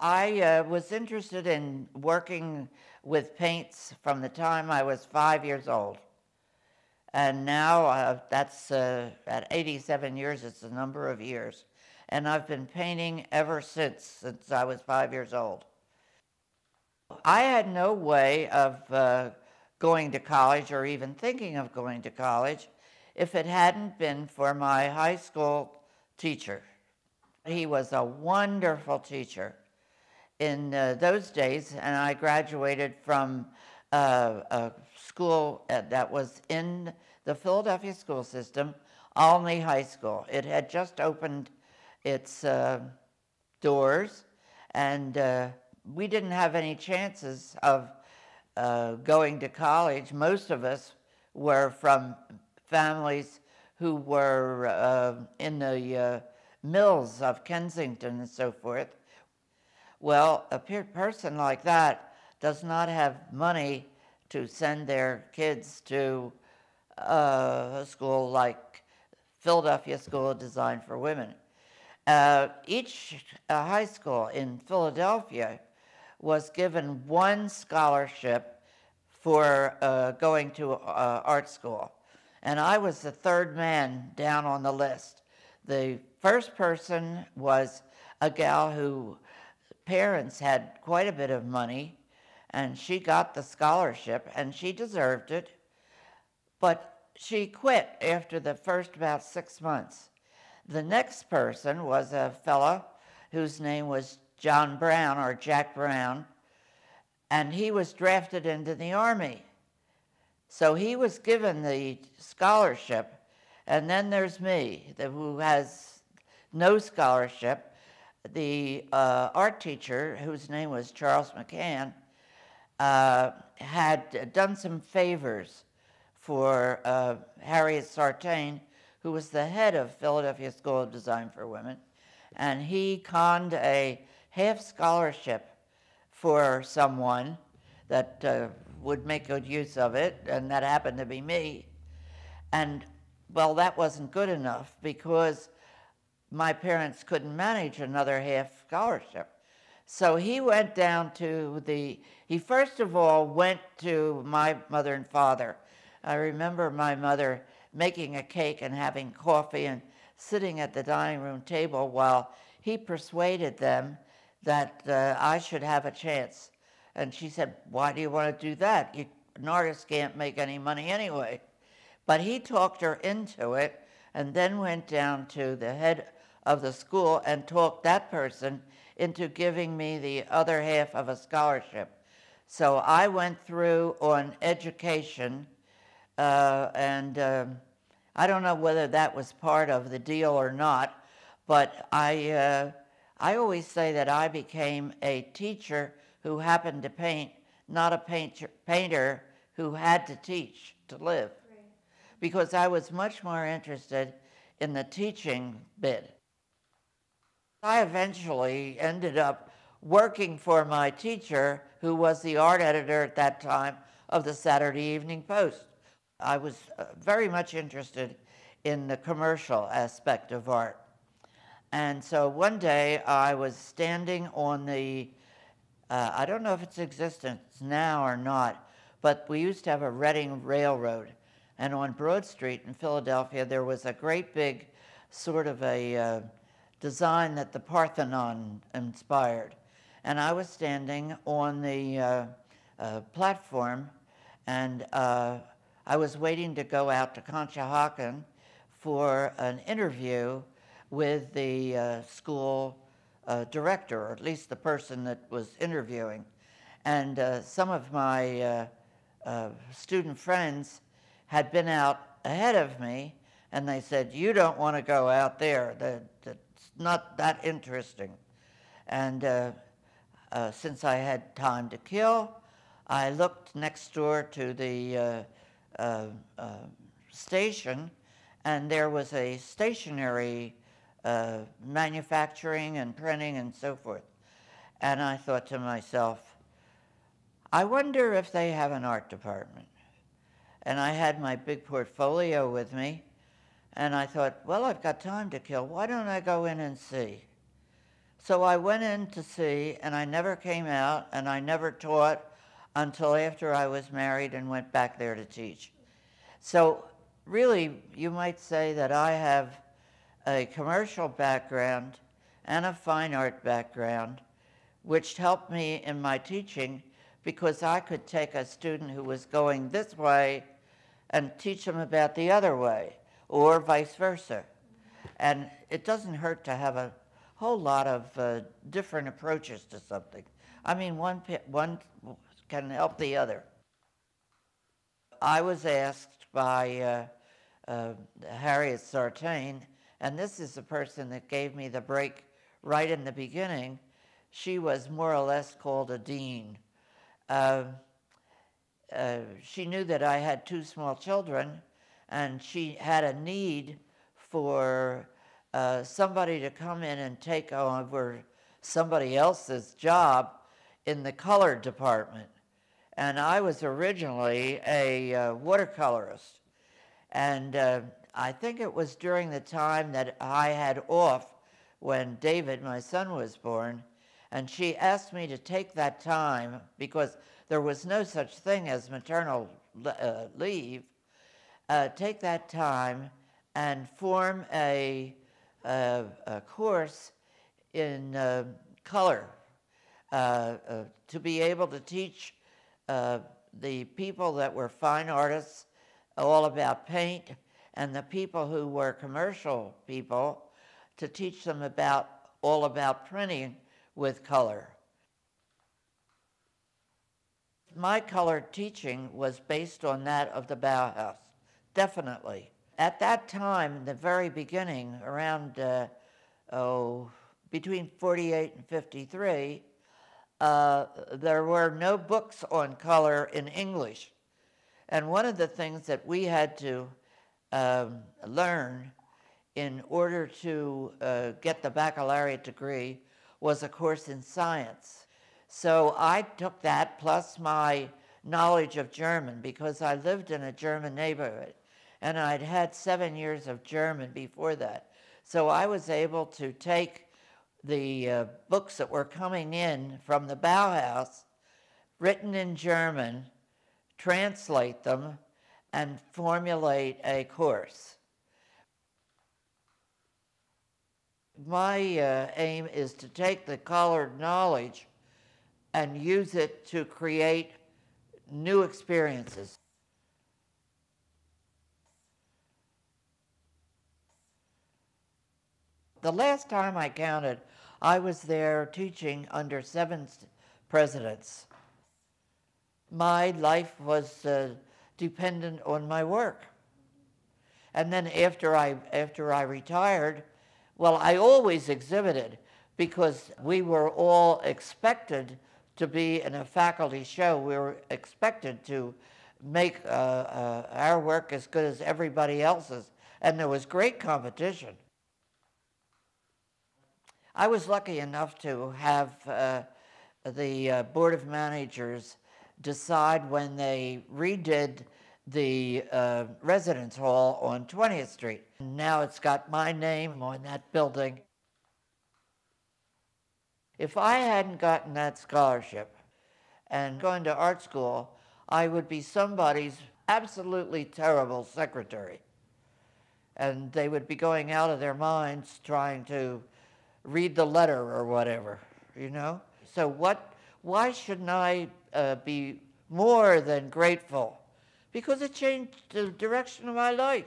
I was interested in working with paints from the time I was 5 years old. And now that's at 87 years, it's a number of years. And I've been painting ever since I was 5 years old. I had no way of going to college or even thinking of going to college if it hadn't been for my high school teacher. He was a wonderful teacher in those days, and I graduated from a school that was in the Philadelphia school system, Olney High School. It had just opened its doors, and we didn't have any chances of going to college. Most of us were from families who were in the mills of Kensington and so forth. Well, a person like that does not have money to send their kids to a school like Philadelphia School of Design for Women. Each high school in Philadelphia was given one scholarship for going to art school. And I was the third man down on the list. The first person was a gal whose parents had quite a bit of money, and she got the scholarship, and she deserved it. But she quit after the first about 6 months. The next person was a fellow whose name was John Brown, or Jack Brown, and he was drafted into the Army. So he was given the scholarship, and then there's me, who has no scholarship. The art teacher, whose name was Charles McCann, had done some favors for Harriet Sartain, who was the head of Philadelphia School of Design for Women, and he conned a half scholarship for someone that would make good use of it, and that happened to be me. And, well, that wasn't good enough because my parents couldn't manage another half scholarship. So he went down to he first of all went to my mother and father. I remember my mother making a cake and having coffee and sitting at the dining room table while he persuaded them that I should have a chance. And she said, "Why do you want to do that? An artist can't make any money anyway." But he talked her into it, and then went down to the head of the school and talked that person into giving me the other half of a scholarship. So I went through on education, and I don't know whether that was part of the deal or not, but I always say that I became a teacher who happened to paint, not a painter who had to teach to live. Right. Because I was much more interested in the teaching bit. I eventually ended up working for my teacher, who was the art editor at that time of the Saturday Evening Post. I was very much interested in the commercial aspect of art. And so one day I was standing on the, I don't know if it's existent now or not, but we used to have a Reading Railroad. And on Broad Street in Philadelphia, there was a great big sort of a design that the Parthenon inspired. And I was standing on the platform, and I was waiting to go out to Conshohocken for an interview with the school director, or at least the person that was interviewing. And some of my student friends had been out ahead of me, and they said, "You don't want to go out there. That's not that interesting." And since I had time to kill, I looked next door to the station, and there was a stationery manufacturing and printing and so forth. And I thought to myself, I wonder if they have an art department. And I had my big portfolio with me, and I thought, well, I've got time to kill. Why don't I go in and see? So I went in to see, and I never came out, and I never taught until after I was married and went back there to teach. So really, you might say that I have a commercial background and a fine art background, which helped me in my teaching because I could take a student who was going this way and teach them about the other way, or vice versa. And it doesn't hurt to have a whole lot of different approaches to something. I mean, one can help the other. I was asked by Harriet Sartain, and this is the person that gave me the break right in the beginning. She was more or less called a dean. She knew that I had 2 small children, and she had a need for somebody to come in and take over somebody else's job in the color department. And I was originally a watercolorist. And I think it was during the time that I had off when David, my son, was born. And she asked me to take that time, because there was no such thing as maternal leave, take that time and form a course in color to be able to teach the people that were fine artists all about paint, and the people who were commercial people to teach them all about printing with color. My color teaching was based on that of the Bauhaus, definitely. At that time, in the very beginning, around between 48 and 53, there were no books on color in English. And one of the things that we had to learn in order to get the baccalaureate degree was a course in science. So I took that plus my knowledge of German, because I lived in a German neighborhood and I'd had 7 years of German before that. So I was able to take the books that were coming in from the Bauhaus, written in German, translate them, and formulate a course. My aim is to take the colored knowledge and use it to create new experiences. The last time I counted, I was there teaching under 7 presidents. My life was dependent on my work. And then after I retired, well, I always exhibited, because we were all expected to be in a faculty show. We were expected to make our work as good as everybody else's, and there was great competition. I was lucky enough to have the Board of Managers decide, when they redid the residence hall on 20th Street. Now it's got my name on that building. If I hadn't gotten that scholarship and gone to art school, I would be somebody's absolutely terrible secretary. And they would be going out of their minds trying to read the letter or whatever, you know? So why shouldn't I be more than grateful? Because it changed the direction of my life.